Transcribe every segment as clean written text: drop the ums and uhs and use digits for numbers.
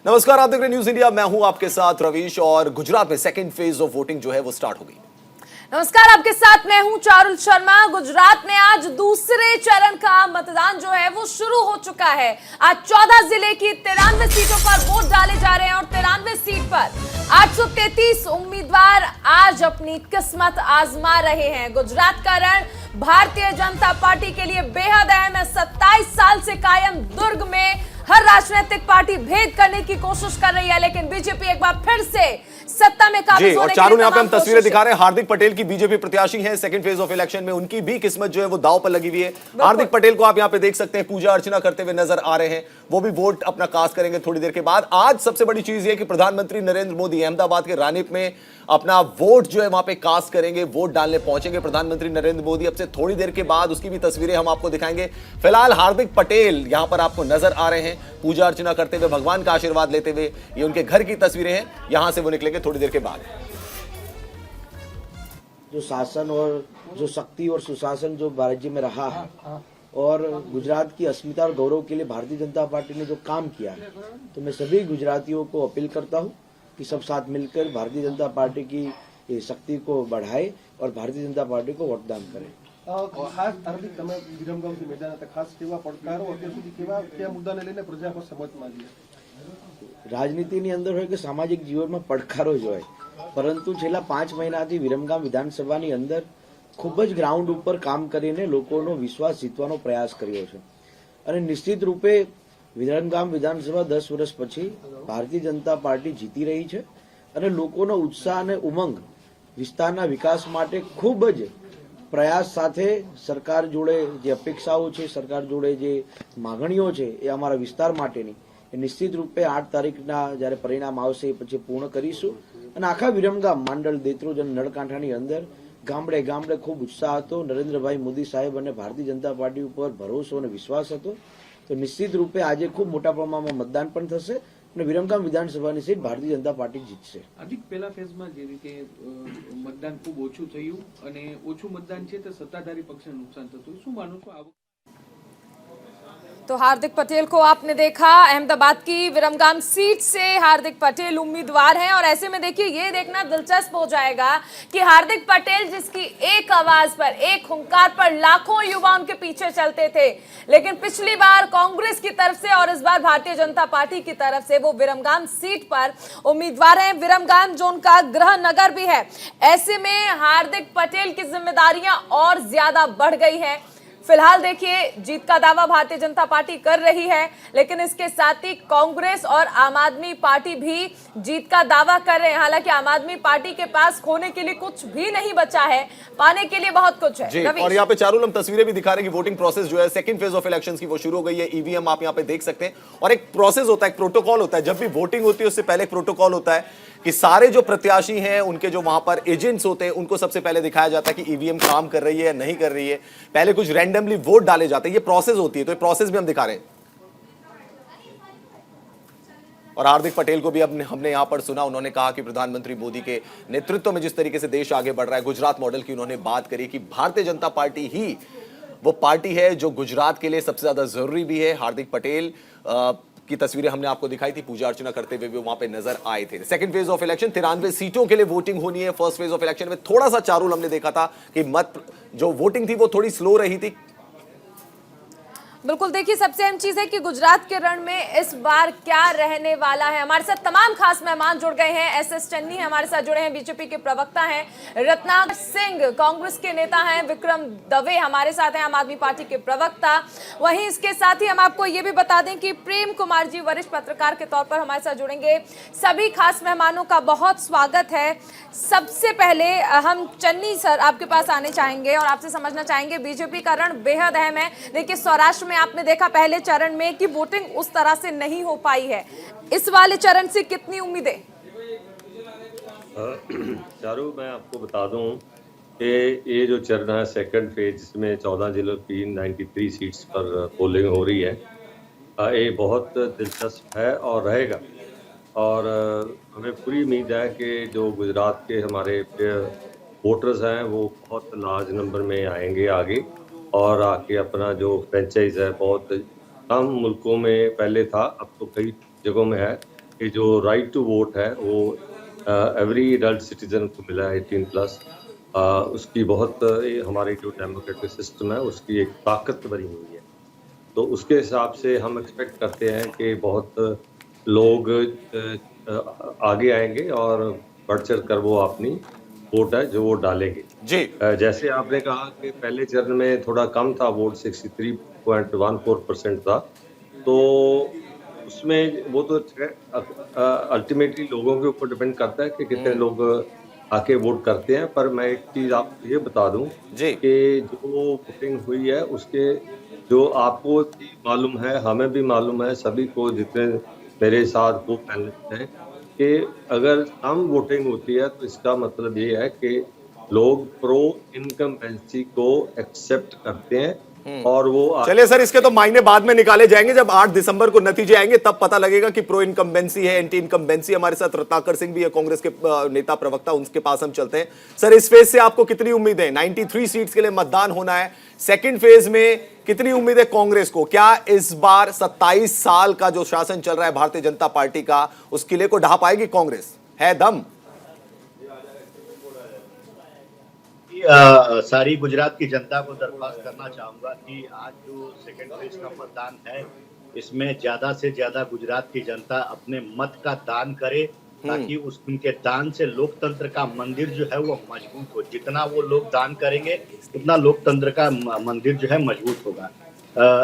नमस्कार, आप देख रहे हैं न्यूज इंडिया। मैं हूं आपके साथ रवीश और गुजरात में सेकंड फेज ऑफ वोटिंग जो है वो स्टार्ट हो गई। नमस्कार, आपके साथ मैं हूं चारुल शर्मा। गुजरात में आज दूसरे चरण का मतदान जो है वो शुरू हो चुका है। आज 14 जिले की 93 सीटों पर वोट डाले जा रहे हैं और 93 सीट पर 833 उम्मीदवार आज अपनी किस्मत आजमा रहे हैं। गुजरात का रण भारतीय जनता पार्टी के लिए बेहद अहम है। 27 साल से कायम दुर्ग में हर राजनीतिक पार्टी भेद करने की कोशिश कर रही है, लेकिन बीजेपी एक बार फिर से सत्ता में काबिज होने और चारों यहाँ पे हम तस्वीरें दिखा रहे हैं। हार्दिक पटेल की बीजेपी प्रत्याशी हैं सेकंड फेज ऑफ इलेक्शन में, उनकी भी किस्मत जो है वो दांव पर लगी हुई है। हार्दिक पटेल को आप यहाँ पे देख सकते हैं, पूजा अर्चना करते हुए नजर आ रहे हैं। वो भी वोट अपना कास्ट करेंगे थोड़ी देर के बाद। आज सबसे बड़ी चीज ये कि प्रधानमंत्री नरेंद्र मोदी अहमदाबाद के रानीप में अपना वोट जो है वहां पे कास्ट करेंगे, वोट डालने पहुंचेंगे प्रधानमंत्री नरेंद्र मोदी। अब से थोड़ी देर के बाद उसकी भी तस्वीरें हम आपको दिखाएंगे। फिलहाल हार्दिक पटेल यहां पर आपको नजर आ रहे हैं पूजा अर्चना करते हुए, भगवान का आशीर्वाद लेते हुए। ये उनके घर की तस्वीरें हैं, यहां से वो निकलेंगे थोड़ी देर के बाद। जो शासन और जो शक्ति और सुशासन जो राज्य में रहा है और गुजरात की अस्मिता और गौरव के लिए भारतीय जनता पार्टी ने जो काम किया है, तो मैं सभी गुजरातियों को अपील करता हूं कि सब साथ मिलकर भारतीय जनता पार्टी की शक्ति को बढ़ाए और भारतीय जनता पार्टी को वोटदान करें। ખાસ હાર્દિક તમે વિરમગામથી મેદાન હતા, ખાસ કેવા પડકારો અત્યાર સુધી કેવા મુદ્દાને લઈને પ્રજા પર સમજ માંગી? રાજનીતિની અંદર હોય કે સામાજિક જીવનમાં પડકારો જ હોય, પરંતુ છેલ્લા 5 મહિનાથી વિરમગામ વિધાનસભાની અંદર ખૂબ જ ગ્રાઉન્ડ ઉપર કામ કરીને લોકોનો વિશ્વાસ જીતવાનો પ્રયાસ કર્યો છે અને નિશ્ચિત રૂપે વિરમગામ વિધાનસભા 10 વર્ષ પછી ભારતીય જનતા પાર્ટી જીતી રહી છે અને લોકોનો ઉત્સાહ અને ઉમંગ વિસ્તારના વિકાસ માટે ખૂબ જ પ્રયાસ સાથે સરકાર જોડે જે અપેક્ષાઓ છે, સરકાર જોડે જે માગણીઓ છે એ અમારા વિસ્તાર માટેની એ નિશ્ચિત રૂપે 8 તારીખના જ્યારે પરિણામ આવશે એ પછી પૂર્ણ કરીશું અને આખા વિરમગામ માંડલ, દેત્રોજ અને નળકાંઠાની અંદર ગામડે ગામડે ખૂબ ઉત્સાહ હતો। નરેન્દ્રભાઈ મોદી સાહેબ અને ભારતીય જનતા પાર્ટી ઉપર ભરોસો અને વિશ્વાસ હતો, તો નિશ્ચિત રૂપે આજે ખૂબ મોટા પ્રમાણમાં મતદાન પણ થશે અને વિરમગામ વિધાનસભાની સીટ ભારતીય જનતા પાર્ટી જીતશે। હાર્દિક, પહેલા ફેઝમાં જે રીતે મતદાન ખૂબ ઓછું થયું અને ઓછું મતદાન છે તો સત્તાધારી પક્ષને નુકસાન થતું, શું માનો છો? तो हार्दिक पटेल को आपने देखा, अहमदाबाद की विरमगाम सीट से हार्दिक पटेल उम्मीदवार हैं और ऐसे में देखिए ये देखना दिलचस्प हो जाएगा कि हार्दिक पटेल जिसकी एक आवाज पर, एक हुंकार पर लाखों युवा उनके पीछे चलते थे, लेकिन पिछली बार कांग्रेस की तरफ से और इस बार भारतीय जनता पार्टी की तरफ से वो विरमगाम सीट पर उम्मीदवार हैं। विरमगाम जो उनका गृह नगर भी है, ऐसे में हार्दिक पटेल की जिम्मेदारियां और ज्यादा बढ़ गई हैं। फिलहाल देखिए जीत का दावा भारतीय जनता पार्टी कर रही है, लेकिन इसके साथ ही कांग्रेस और आम आदमी पार्टी भी जीत का दावा कर रहे हैं। हालांकि आम आदमी पार्टी के पास खोने के लिए कुछ भी नहीं बचा है, पाने के लिए बहुत कुछ है। और यहाँ पे चारुल हम तस्वीरें भी दिखा रहे हैं कि वोटिंग प्रोसेस जो है सेकंड फेज ऑफ इलेक्शंस की वो शुरू हो गई है। ईवीएम आप यहाँ पे देख सकते हैं और एक प्रोसेस होता है, एक प्रोटोकॉल होता है। जब भी वोटिंग होती है उससे पहले एक प्रोटोकॉल होता है कि सारे जो प्रत्याशी हैं उनके जो वहां पर एजेंट्स होते हैं उनको सबसे पहले दिखाया जाता है कि ईवीएम काम कर रही है या नहीं कर रही है। पहले कुछ रैंडमली वोट डाले जाते हैं, ये प्रोसेस होती है, तो ये प्रोसेस भी हम दिखा रहे हैं। और हार्दिक पटेल को भी हमने यहां पर सुना, उन्होंने कहा कि प्रधानमंत्री मोदी के नेतृत्व में जिस तरीके से देश आगे बढ़ रहा है, गुजरात मॉडल की उन्होंने बात करी कि भारतीय जनता पार्टी ही वो पार्टी है जो गुजरात के लिए सबसे ज्यादा जरूरी भी है। हार्दिक पटेल की तस्वीरें हमने आपको दिखाई थी, पूजा अर्चना करते हुए भी वहां पे नजर आए थे। सेकंड फेज ऑफ इलेक्शन 93 सीटों के लिए वोटिंग होनी है। फर्स्ट फेज ऑफ इलेक्शन में थोड़ा सा चारुल हमने देखा था कि जो वोटिंग थी वो थोड़ी स्लो रही थी। बिल्कुल, देखिए सबसे अहम चीज है कि गुजरात के रण में इस बार क्या रहने वाला है। हमारे साथ तमाम खास मेहमान जुड़ गए हैं। एसएस चन्नी हमारे साथ जुड़े हैं, बीजेपी के प्रवक्ता हैं। रत्नाकर सिंह कांग्रेस के नेता हैं। विक्रम दवे हमारे साथ हैं, आम आदमी पार्टी के प्रवक्ता। वहीं इसके साथ ही हम आपको ये भी बता दें कि प्रेम कुमार जी वरिष्ठ पत्रकार के तौर पर हमारे साथ जुड़ेंगे। सभी खास मेहमानों का बहुत स्वागत है। सबसे पहले हम चन्नी सर आपके पास आने चाहेंगे और आपसे समझना चाहेंगे, बीजेपी का रण बेहद अहम है। देखिए सौराष्ट्र में आपने देखा पहले चरण में कि वोटिंग उस तरह से नहीं हो पाई है, इस वाले चरण से कितनी उम्मीदें? चारू, मैं आपको बता दूं कि ये जो चरण है सेकंड फेज, जिसमें 14 जिलों की 93 सीट्स पर पोलिंग हो रही है, ये बहुत दिलचस्प है और रहेगा। और हमें पूरी उम्मीद है कि जो गुजरात के हमारे वोटर्स हैं वो बहुत लार्ज नंबर में आएंगे आगे और आके अपना जो फ्रेंचाइज है, बहुत कम मुल्कों में पहले था, अब तो कई जगहों में है, कि जो राइट टू वोट है वो एवरी एडल्ट सिटीजन को मिला है 18+। उसकी बहुत हमारी जो डेमोक्रेटिक सिस्टम है उसकी एक ताकत बनी हुई है। तो उसके हिसाब से हम एक्सपेक्ट करते हैं कि बहुत लोग आगे आएंगे और बढ़ चढ़ कर वो अपनी वोट है जो वो डालेंगे। जी जैसे आपने कहा कि पहले चरण में थोड़ा कम था वोट, 63.14% था, तो उसमें वो तो अल्टीमेटली लोगों के ऊपर डिपेंड करता है कि कितने लोग आके वोट करते हैं। पर मैं एक चीज आपको ये बता दूं जी कि जो वोटिंग हुई है उसके जो आपको भी मालूम है, हमें भी मालूम है, सभी को जितने मेरे साथ वो पैनलिस्ट हैं, कि अगर कम वोटिंग होती है तो इसका मतलब ये है कि लोग प्रो इनकम्बेंसी को एक्सेप्ट करते हैं और वो चलिए सर, इसके तो मायने बाद में निकाले जाएंगे जब 8 दिसंबर को नतीजे आएंगे, तब पता लगेगा कि प्रो इनकम्बेंसी है, एंटी इनकम्बेंसी। हमारे साथ रत्नाकर सिंह भी है, कांग्रेस के नेता प्रवक्ता, उनके पास हम चलते हैं। सर, इस फेज से आपको कितनी उम्मीद है? 93 सीट्स के लिए मतदान होना है। सेकंड फेज में कितनी उम्मीद है कांग्रेस को? क्या इस बार 27 साल का जो शासन चल रहा है भारतीय जनता पार्टी का, उस किले को ढा पाएगी कांग्रेस? है दम? सारी गुजरात की जनता को दरख्वास्त करना चाहूंगा कि आज जो सेकेंड फेज का मतदान है, इसमें ज्यादा से ज्यादा गुजरात की जनता अपने मत का दान करे, ताकि उनके दान से लोकतंत्र का मंदिर जो है वो मजबूत हो। जितना वो लोग दान करेंगे उतना लोकतंत्र का मंदिर जो है मजबूत होगा।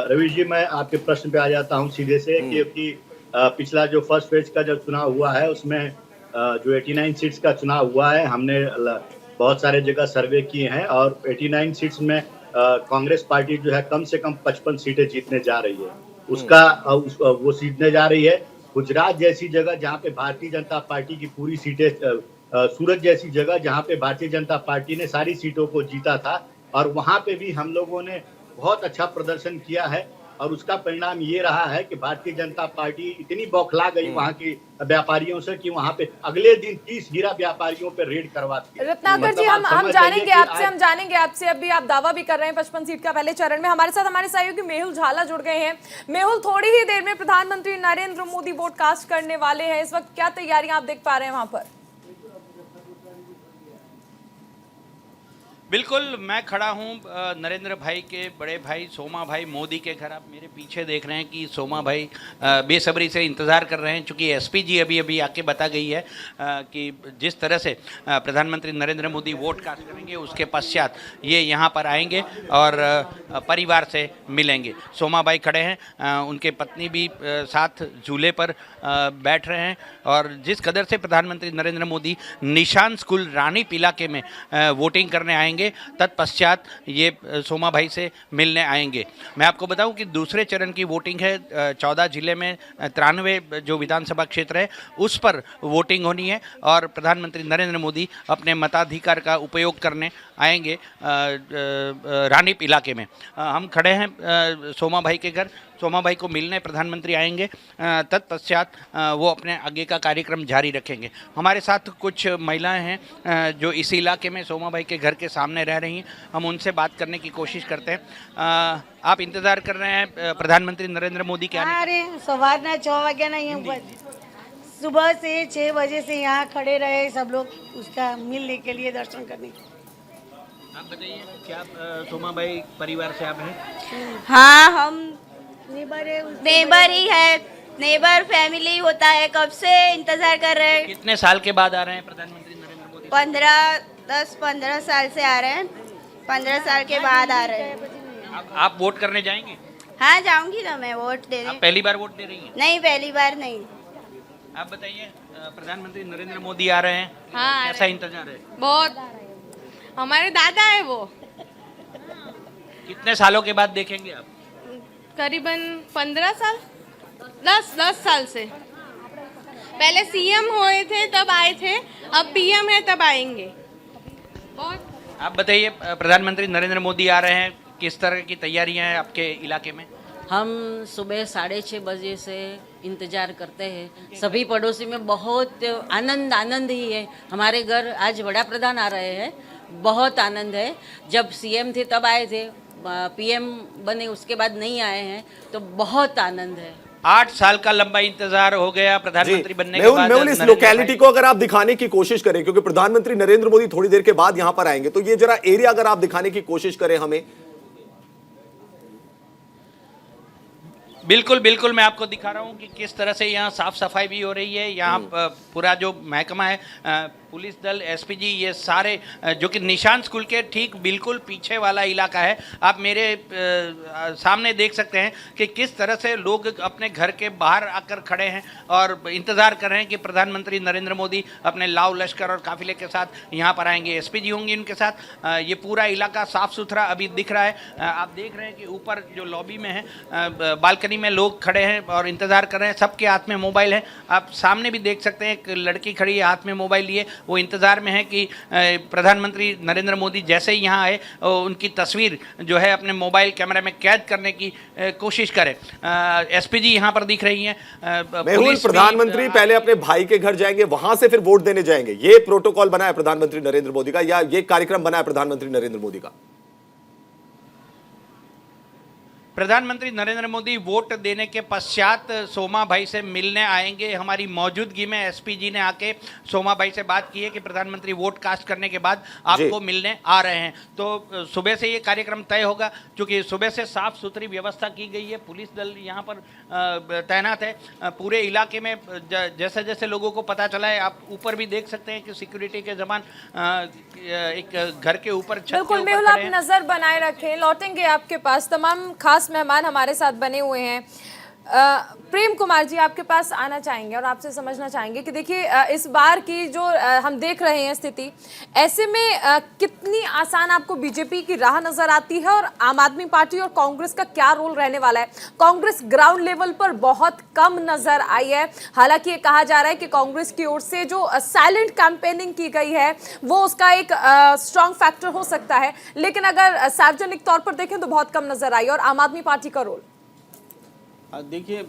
रवि जी, मैं आपके प्रश्न पे आ जाता हूँ सीधे से, क्योंकि पिछला जो फर्स्ट फेज का जब चुनाव हुआ है उसमें जो 89 सीट्स का चुनाव हुआ है, हमने बहुत सारे जगह सर्वे किए हैं और 89 सीट्स में कांग्रेस पार्टी जो है कम से कम 55 सीटें जीतने जा रही है। वो जीतने जा रही है। गुजरात जैसी जगह जहां पे भारतीय जनता पार्टी की पूरी सीटें, सूरत जैसी जगह जहां पे भारतीय जनता पार्टी ने सारी सीटों को जीता था, और वहां पे भी हम लोगों ने बहुत अच्छा प्रदर्शन किया है, और उसका परिणाम ये रहा है कि भारतीय जनता पार्टी इतनी बौखला गई वहां के व्यापारियों से कि वहां पे अगले दिन 30 हीरा व्यापारियों पे रेड करवाती है। रत्नाकर जी, हम जानेंगे आपसे अभी आप दावा भी कर रहे हैं 55 सीट का पहले चरण में। हमारे साथ हमारे सहयोगी मेहुल झाला जुड़ गए हैं। मेहुल, थोड़ी ही देर में प्रधानमंत्री नरेंद्र मोदी वोट कास्ट करने वाले हैं। इस वक्त क्या तैयारियां आप देख पा रहे हैं वहां पर? बिल्कुल, मैं खड़ा हूं नरेंद्र भाई के बड़े भाई सोमा भाई मोदी के घर। आप मेरे पीछे देख रहे हैं कि सोमा भाई बेसब्री से इंतज़ार कर रहे हैं, चूँकि एसपी जी अभी आके बता गई है कि जिस तरह से प्रधानमंत्री नरेंद्र मोदी वोट कास्ट करेंगे उसके पश्चात ये यहाँ पर आएंगे और परिवार से मिलेंगे। सोमा भाई खड़े हैं, उनके पत्नी भी साथ झूले पर बैठ रहे हैं, और जिस कदर से प्रधानमंत्री नरेंद्र मोदी निशान स्कूल रानी इलाके में वोटिंग करने आएंगे, तत्पश्चात ये सोमा भाई से मिलने आएंगे। मैं आपको बताऊं कि दूसरे चरण की वोटिंग है, 14 जिले में 93 जो विधानसभा क्षेत्र है उस पर वोटिंग होनी है, और प्रधानमंत्री नरेंद्र मोदी अपने मताधिकार का उपयोग करने आएंगे रानीप इलाके में। हम खड़े हैं सोमा भाई के घर, सोमा भाई को मिलने प्रधानमंत्री आएंगे, तत्पश्चात वो अपने आगे का कार्यक्रम जारी रखेंगे। हमारे साथ कुछ महिलाएं हैं जो इस इलाके में सोमा भाई के घर के सामने रह रही हैं, हम उनसे बात करने की कोशिश करते हैं। आप इंतज़ार कर रहे हैं प्रधानमंत्री नरेंद्र मोदी के आने का? अरे सवारना 6 वागे ना, यहाँ सुबह से 6 बजे से यहाँ खड़े रहे सब लोग उसका मिलने के लिए, दर्शन करने के लिए। आप बताइए, क्या सोमा भाई परिवार से आप हैं? हाँ, हम नेबर ही है, नेबर फैमिली होता है, कब से इंतजार कर रहे हैं। कितने साल के बाद आ रहे हैं प्रधानमंत्री नरेंद्र मोदी? 15 साल से आ रहे हैं, 15 साल के बाद आ रहे हैं। आप वोट करने जाएंगे? हाँ, जाऊंगी ना मैं वोट देने। आप पहली बार वोट दे रही हैं? नहीं, पहली बार नहीं। आप बताइए, प्रधानमंत्री नरेंद्र मोदी आ रहे हैं, हाँ, कैसा इंतजार है? बहुत, हमारे दादा है वो। कितने सालों के बाद देखेंगे आप? करीबन 15 साल, 10 साल से। पहले सीएम हुए थे तब आए थे, अब पीएम है तब आएंगे। बहुत। आप बताइए, प्रधानमंत्री नरेंद्र मोदी आ रहे हैं, किस तरह की तैयारियां हैं आपके इलाके में? हम सुबह 6:30 बजे से इंतज़ार करते हैं। सभी पड़ोसी में बहुत आनंद ही है। हमारे घर आज बड़ा प्रधान आ रहे हैं, बहुत आनंद है। जब सीएम थे तब आए थे, पीएम बने उसके बाद नहीं आए हैं, तो बहुत आनंद है। 8 साल का लंबा इंतजार हो गया प्रधानमंत्री बनने के बाद। मेहुल, इस लोकेलिटी को अगर आप दिखाने की कोशिश करें, क्योंकि प्रधानमंत्री नरेंद्र मोदी थोड़ी देर के बाद यहां पर आएंगे, तो ये जरा एरिया अगर आप दिखाने की कोशिश करें हमें। बिल्कुल बिल्कुल, मैं आपको दिखा रहा हूँ कि किस तरह से यहाँ साफ सफाई भी हो रही है। यहाँ पूरा जो महकमा है, पुलिस दल, एसपीजी, ये सारे जो कि निशान स्कूल के ठीक बिल्कुल पीछे वाला इलाका है। आप मेरे सामने देख सकते हैं कि किस तरह से लोग अपने घर के बाहर आकर खड़े हैं और इंतज़ार कर रहे हैं कि प्रधानमंत्री नरेंद्र मोदी अपने लाव लश्कर और काफिले के साथ यहाँ पर आएंगे। एसपीजी होंगे उनके साथ। ये पूरा इलाका साफ सुथरा अभी दिख रहा है। आप देख रहे हैं कि ऊपर जो लॉबी में है, बालकनी में लोग खड़े हैं और इंतज़ार कर रहे हैं। सबके हाथ में मोबाइल है। आप सामने भी देख सकते हैं, एक लड़की खड़ी है हाथ में मोबाइल लिए, वो इंतज़ार में है कि प्रधानमंत्री नरेंद्र मोदी जैसे ही यहाँ आए उनकी तस्वीर जो है अपने मोबाइल कैमरे में कैद करने की कोशिश करें। एसपीजी यहाँ पर दिख रही हैं। मेहुल, प्रधानमंत्री पहले अपने भाई के घर जाएंगे, वहां से फिर वोट देने जाएंगे। ये प्रोटोकॉल बना है प्रधानमंत्री नरेंद्र मोदी का, या ये कार्यक्रम बना है प्रधानमंत्री नरेंद्र मोदी का? प्रधानमंत्री नरेंद्र मोदी वोट देने के पश्चात सोमा भाई से मिलने आएंगे। हमारी मौजूदगी में एसपीजी ने आके सोमा भाई से बात की है कि प्रधानमंत्री वोट कास्ट करने के बाद आपको मिलने आ रहे हैं। तो सुबह से ये कार्यक्रम तय होगा, क्योंकि सुबह से साफ सुथरी व्यवस्था की गई है। पुलिस दल यहाँ पर तैनात है पूरे इलाके में। जैसे जैसे लोगों को पता चला है, आप ऊपर भी देख सकते हैं कि सिक्योरिटी के जवान एक घर के ऊपर, छत के ऊपर खड़े हैं। बिल्कुल, आप नजर बनाए रखें। लौटेंगे आपके पास, तमाम खास मेहमान हमारे साथ बने हुए हैं। प्रेम कुमार जी, आपके पास आना चाहेंगे और आपसे समझना चाहेंगे कि देखिए इस बार की जो हम देख रहे हैं स्थिति, ऐसे में कितनी आसान आपको बीजेपी की राह नजर आती है और आम आदमी पार्टी और कांग्रेस का क्या रोल रहने वाला है? कांग्रेस ग्राउंड लेवल पर बहुत कम नजर आई है। हालांकि ये कहा जा रहा है कि कांग्रेस की ओर से जो साइलेंट कैंपेनिंग की गई है वो उसका एक स्ट्रॉन्ग फैक्टर हो सकता है, लेकिन अगर सार्वजनिक तौर पर देखें तो बहुत कम नजर आई। और आम आदमी पार्टी का रोल देखिए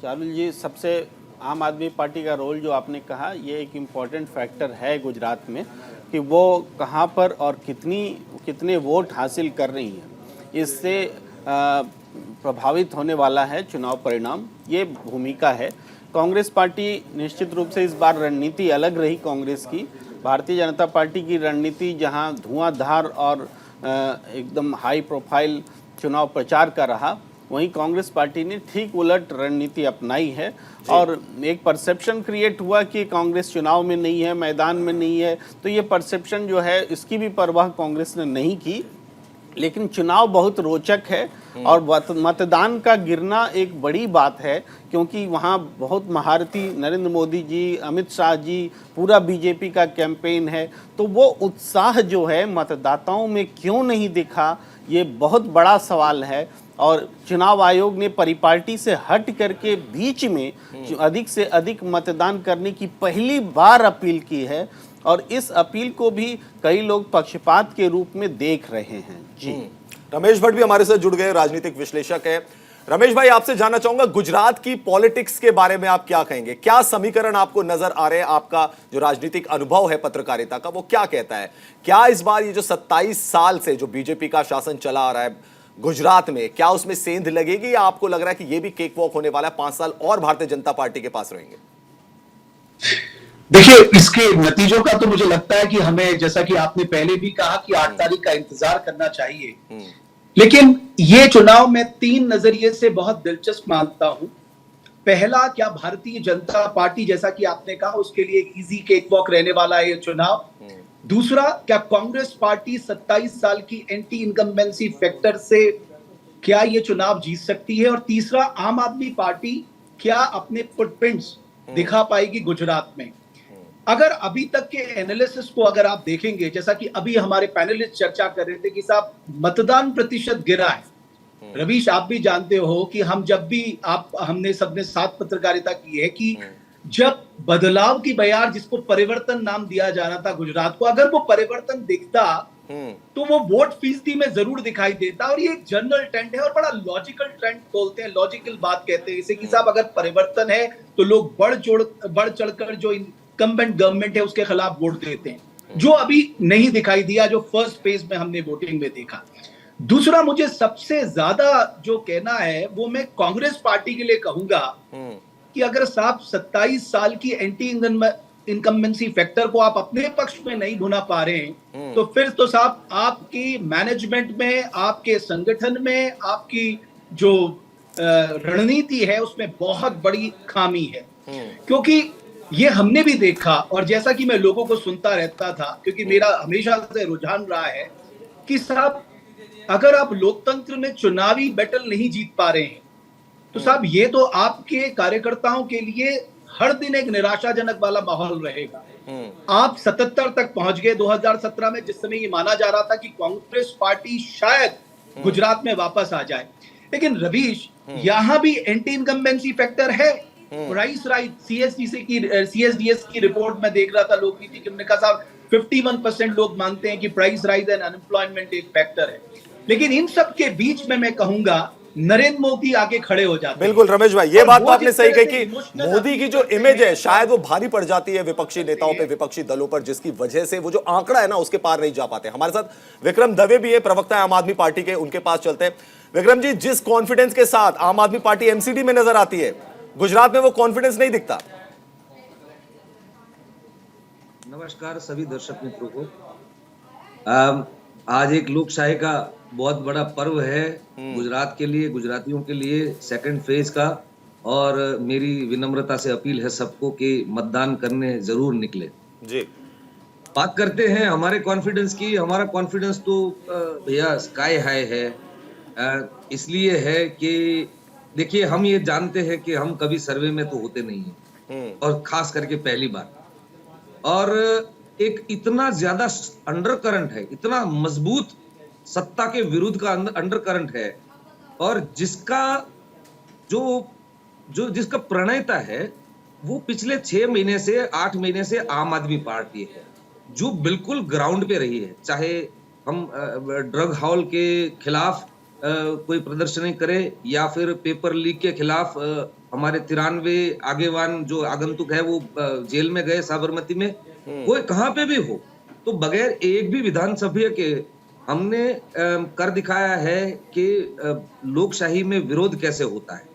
चारुल जी, सबसे आम आदमी पार्टी का रोल जो आपने कहा, ये एक इम्पॉर्टेंट फैक्टर है गुजरात में कि वो कहाँ पर और कितने वोट हासिल कर रही हैं। इससे प्रभावित होने वाला है चुनाव परिणाम, ये भूमिका है। कांग्रेस पार्टी निश्चित रूप से इस बार रणनीति अलग रही कांग्रेस की। भारतीय जनता पार्टी की रणनीति जहाँ धुआंधार और एकदम हाई प्रोफाइल चुनाव प्रचार का रहा, वहीं कांग्रेस पार्टी ने ठीक उलट रणनीति अपनाई है और एक परसेप्शन क्रिएट हुआ कि कांग्रेस चुनाव में नहीं है, मैदान में नहीं है। तो ये परसेप्शन जो है, इसकी भी परवाह कांग्रेस ने नहीं की। लेकिन चुनाव बहुत रोचक है और मतदान का गिरना एक बड़ी बात है, क्योंकि वहाँ बहुत महारथी नरेंद्र मोदी जी, अमित शाह जी, पूरा बीजेपी का कैंपेन है। तो वो उत्साह जो है मतदाताओं में क्यों नहीं दिखा, ये बहुत बड़ा सवाल है। और चुनाव आयोग ने परिपाटी से हट करके बीच में अधिक से अधिक मतदान करने की पहली बार अपील की है और इस अपील को भी कई लोग पक्षपात के रूप में देख रहे हैं। जी, रमेश भट्ट भी हमारे साथ जुड़ गए, राजनीतिक विश्लेषक है। रमेश भाई, आपसे जानना चाहूंगा गुजरात की पॉलिटिक्स के बारे में आप क्या कहेंगे? क्या समीकरण आपको नजर आ रहे हैं? आपका जो राजनीतिक अनुभव है पत्रकारिता का, वो क्या कहता है? क्या इस बार ये जो 27 साल से जो बीजेपी का शासन चला आ रहा है गुजरात में, क्या उसमें सेंध लगेगी या आपको लग रहा है कि ये भी केक वॉक होने वाला है, 5 साल और भारतीय जनता पार्टी के पास रहेंगे? देखिए, इसके नतीजों का तो मुझे लगता है कि हमें, जैसा कि आपने पहले भी कहा, कि 8 तारीख का इंतजार करना चाहिए। लेकिन ये चुनाव मैं 3 नजरिए से बहुत दिलचस्प मानता हूं। पहला, क्या भारतीय जनता पार्टी, जैसा कि आपने कहा, उसके लिए एक इजी केक वॉक रहने वाला है ये चुनाव। दूसरा, क्या कांग्रेस पार्टी 27 साल की एंटी इनकम्बेंसी फैक्टर से क्या ये चुनाव जीत सकती है? और तीसरा, आम आदमी पार्टी क्या अपने फुटप्रिंट्स दिखा पाएगी गुजरात में? अगर अभी तक के एनालिसिस को अगर आप देखेंगे, जैसा कि अभी हमारे पैनलिस्ट चर्चा कर रहे थे कि साहब मतदान प्रतिशत गिरा है। रवीश, आप भी जानते हो कि हम जब भी हमने सबने साथ पत्रकारिता की है कि जब बदलाव की बयार, जिसको परिवर्तन नाम दिया जा रहा था गुजरात को, अगर वो परिवर्तन दिखता तो वो वोट फीसदी में जरूर दिखाई देता। और ये एक जनरल ट्रेंड है और बड़ा लॉजिकल ट्रेंड बोलते हैं, लॉजिकल बात कहते हैं इसे, कि साहब अगर परिवर्तन है तो लोग बढ़ चढ़कर जो इनकम्बेंट गवर्नमेंट है उसके खिलाफ वोट देते हैं, जो अभी नहीं दिखाई दिया, जो फर्स्ट फेज में हमने वोटिंग में देखा। दूसरा, मुझे सबसे ज्यादा जो कहना है वो मैं कांग्रेस पार्टी के लिए कहूंगा कि अगर साहब 27 साल की एंटी इनकम्बेंसी फैक्टर को आप अपने पक्ष में नहीं भुना पा रहे हैं, तो फिर तो साहब आपकी मैनेजमेंट में, आपके संगठन में, आपकी जो रणनीति है उसमें बहुत बड़ी खामी है। क्योंकि ये हमने भी देखा, और जैसा कि मैं लोगों को सुनता रहता था, क्योंकि मेरा हमेशा से रुझान रहा है कि साहब अगर आप लोकतंत्र में चुनावी बैटल नहीं जीत पा रहे हैं तो साहब ये तो आपके कार्यकर्ताओं के लिए हर दिन एक निराशाजनक वाला माहौल रहेगा। आप 77 तक पहुंच गए 2017 में, जिस समय ये माना जा रहा था कि कांग्रेस पार्टी शायद गुजरात में वापस आ जाए। लेकिन रवीश, यहां भी एंटी इनकम्बेंसी फैक्टर है। प्राइस राइट सीएसडीएस की रिपोर्ट में देख रहा था लोकनीति की, उन्होंने कहा साहब 51% लोग मानते हैं कि प्राइस राइज एंड अनएम्प्लॉयमेंट एक फैक्टर है। लेकिन इन सब के बीच में मैं कहूंगा नरेंद्र मोदी आगे खड़े हो जाते हैं। बिल्कुल रमेश भाई, ये बात तो आपने सही कही कि मोदी की जो इमेज है शायद वो भारी पड़ जाती है विपक्षी नेताओं पे, विपक्षी दलों पर, जिसकी वजह से वो जो आंकड़ा है ना उसके पार नहीं जा पाते। हमारे साथ विक्रम दवे भी है, प्रवक्ता है आम आदमी पार्टी के, उनके पास चलते हैं। विक्रम जी, जिस कॉन्फिडेंस के साथ आम आदमी पार्टी एमसीडी में नजर आती है, गुजरात में वो कॉन्फिडेंस नहीं दिखता। नमस्कार सभी दर्शक मित्रों को। आज एक लोकशाही का बहुत बड़ा पर्व है गुजरात के लिए, गुजरातियों के लिए, सेकंड फेज का। और मेरी विनम्रता से अपील है सबको कि मतदान करने जरूर निकले जी। बात करते हैं हमारे कॉन्फिडेंस की। हमारा कॉन्फिडेंस तो भैया स्काई हाई है। इसलिए है कि देखिए, हम ये जानते हैं कि हम कभी सर्वे में तो होते नहीं हैं, और खास करके पहली बार। और एक इतना ज्यादा अंडर करंट है, इतना मजबूत सत्ता के विरुद्ध का अंडर करंट है, और जिसका जिसका प्रणेता है वो पिछले 6 महीने से 8 महीने से आम आदमी पार्टी है, जो बिल्कुल ग्राउंड पे रही है। चाहे हम ड्रग हॉल के खिलाफ कोई प्रदर्शनी करे, या फिर पेपर लीक के खिलाफ हमारे 93 आगेवान जो आगंतुक है वो जेल में गए साबरमती में, वो कहाँ पे भी हो, तो बगैर एक भी विधानसभा के हमने कर दिखाया है कि लोकशाही में विरोध कैसे होता है।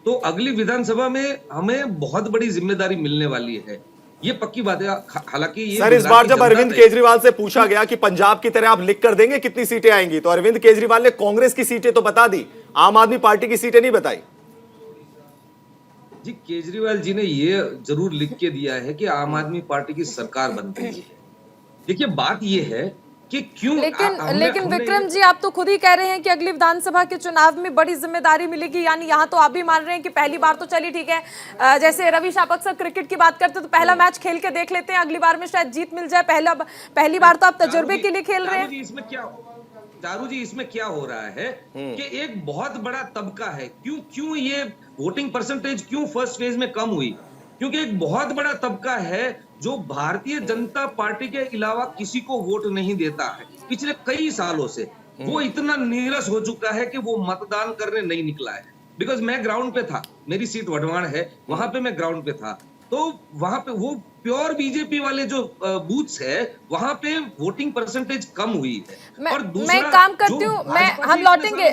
तो अगली विधानसभा में हमें बहुत बड़ी जिम्मेदारी मिलने वाली है, ये पक्की बात है। हालांकि ये सर, इस बार जब अरविंद केजरीवाल से पूछा गया कि पंजाब की तरह आप लिख कर देंगे कितनी सीटें आएंगी, तो अरविंद केजरीवाल ने कांग्रेस की सीटें तो बता दी, आम आदमी पार्टी की सीटें नहीं बताई। जी, केजरीवाल जी ने ये जरूर लिख के दिया है कि आम आदमी पार्टी की सरकार बनती है। देखिए, बात ये है कि क्यों लेकिन विक्रम जी, आप तो खुद ही कह रहे हैं कि अगली विधानसभा के चुनाव में बड़ी जिम्मेदारी मिलेगी, यानी यहाँ तो आप भी मान रहे हैं कि पहली बार तो चलिए ठीक है, जैसे रवि आप अक्सर क्रिकेट की बात करते हैं तो पहला मैच खेल के देख लेते हैं, अगली बार में शायद जीत मिल जाए। पहली बार तो आप तजुर्बे के लिए खेल रहे हैं। चारू जी, इसमें क्या हो रहा है कि एक बहुत बड़ा तबका है, क्यों ये वोटिंग परसेंटेज क्यों फर्स्ट फेज में कम हुई, क्योंकि एक बहुत बड़ा तबका है जो भारतीय जनता पार्टी के अलावा किसी को वोट नहीं देता है पिछले कई सालों से। वो इतना नीरस हो चुका है कि वो मतदान करने नहीं निकला है। बिकॉज मैं ग्राउंड पे था, मेरी सीट वडवाण है, वहां पे मैं ग्राउंड पे था, तो वहां पे वो प्योर बीजेपी वाले जो बूथ्स है वहां पे वोटिंग परसेंटेज कम हुई है। और मैं एक काम करती हूँ, हम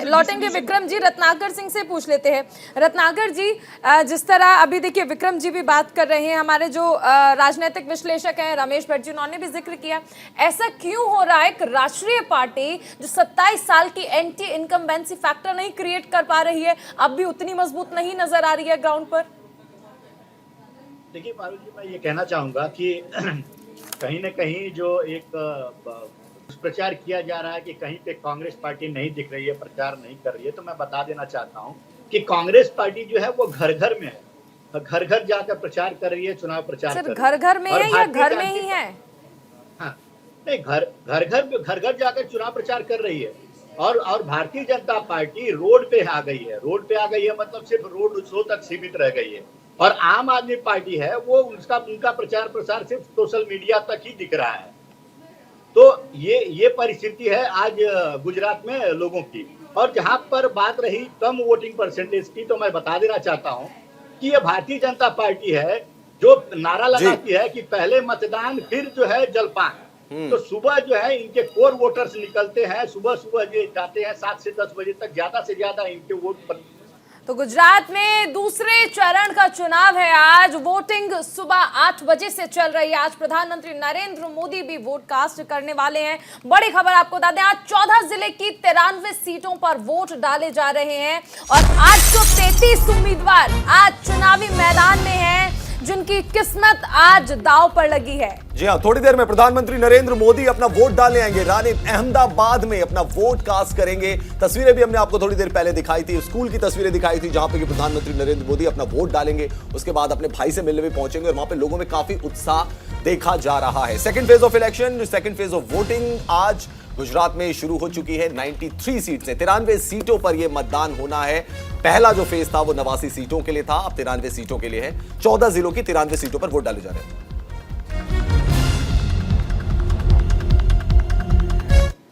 लौटेंगे विक्रम जी, रत्नाकर सिंह से पूछ लेते हैं। रत्नाकर जी, जिस तरह अभी देखिए विक्रम जी भी बात कर रहे हैं, हमारे जो राजनीतिक विश्लेषक हैं रमेश भट्ट जी, उन्होंने भी जिक्र किया, ऐसा क्यों हो रहा है एक राष्ट्रीय पार्टी जो 27 साल की एंटी इनकम्बेंसी फैक्टर नहीं क्रिएट कर पा रही है, अब भी उतनी मजबूत नहीं नजर आ रही है ग्राउंड पर? देखिए पारुल जी, मैं ये कहना चाहूंगा कि कहीं न कहीं जो एक दुष्प्रचार किया जा रहा है कि कहीं पे कांग्रेस पार्टी नहीं दिख रही है, प्रचार नहीं कर रही है, तो मैं बता देना चाहता हूं कि कांग्रेस पार्टी जो है वो घर घर में है, घर घर जाकर प्रचार कर रही है, चुनाव प्रचार कर रही है। घर घर में है या घर में ही है? हाँ, नहीं, घर घर जाकर चुनाव प्रचार कर रही है। और भारतीय जनता पार्टी रोड पे आ गई है। रोड पे आ गई है मतलब सिर्फ रोड शो तक सीमित रह गई है। और आम आदमी पार्टी है वो उनका प्रचार प्रसार सिर्फ सोशल मीडिया तक ही दिख रहा है। तो ये परिस्थिति है आज गुजरात में लोगों की। और जहां पर बात रही कम वोटिंग परसेंटेज की, तो मैं बता देना चाहता हूं कि ये भारतीय जनता पार्टी है जो नारा लगाती है कि पहले मतदान फिर जो है जलपान। तो सुबह जो है इनके कोर वोटर्स निकलते हैं, सुबह सुबह जो जाते हैं 7 से 10 बजे तक, ज्यादा से ज्यादा इनके वोट। तो गुजरात में दूसरे चरण का चुनाव है आज। वोटिंग सुबह 8 बजे से चल रही है। आज प्रधानमंत्री नरेंद्र मोदी भी वोट कास्ट करने वाले हैं। बड़ी खबर आपको बता दें, आज 14 जिले की 93 सीटों पर वोट डाले जा रहे हैं और 833 उम्मीदवार आज चुनावी मैदान में हैं, जिनकी किस्मत आज दांव पर लगी है। जी हां, थोड़ी देर में प्रधानमंत्री नरेंद्र मोदी अपना वोट डालने आएंगे। रानी अहमदाबाद में अपना वोट कास्ट करेंगे। तस्वीरें भी हमने आपको थोड़ी देर पहले दिखाई थी, स्कूल की तस्वीरें दिखाई थी जहां पे कि प्रधानमंत्री नरेंद्र मोदी अपना वोट डालेंगे। उसके बाद अपने भाई से मिलने भी पहुंचेंगे और वहां पे लोगों में काफी उत्साह देखा जा रहा है। Second phase of election, second phase of voting आज गुजरात में शुरू हो चुकी है। 93 सीट से 93 सीटों पर यह मतदान होना है। पहला जो फेज था वो 89 सीटों के लिए था, अब 93 सीटों के लिए है। 14 जिलों की 93 सीटों पर वोट डाले जा रहे हैं।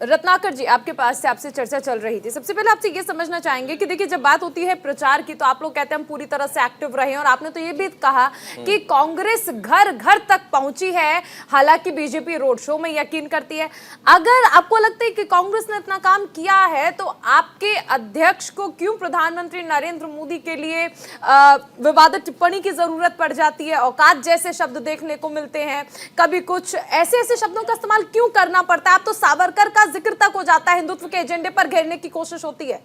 रत्नाकर जी, आपके पास से आपसे चर्चा चल रही थी। सबसे पहले आपसे ये समझना चाहेंगे कि देखिए, जब बात होती है प्रचार की तो आप लोग कहते हैं हम पूरी तरह से एक्टिव रहे, और आपने तो ये भी कहा कि कांग्रेस घर घर तक पहुंची है, हालांकि बीजेपी रोड शो में यकीन करती है। अगर आपको लगता है कि कांग्रेस ने इतना काम किया है तो आपके अध्यक्ष को क्यों प्रधानमंत्री नरेंद्र मोदी के लिए विवादित टिप्पणी की जरूरत पड़ जाती है? औकात जैसे शब्द देखने को मिलते हैं, कभी कुछ ऐसे शब्दों का इस्तेमाल क्यों करना पड़ता है? आप तो सावरकर का जिक्र तक हो जाता है, हिंदुत्व के एजेंडे पर घेरने की कोशिश होती है।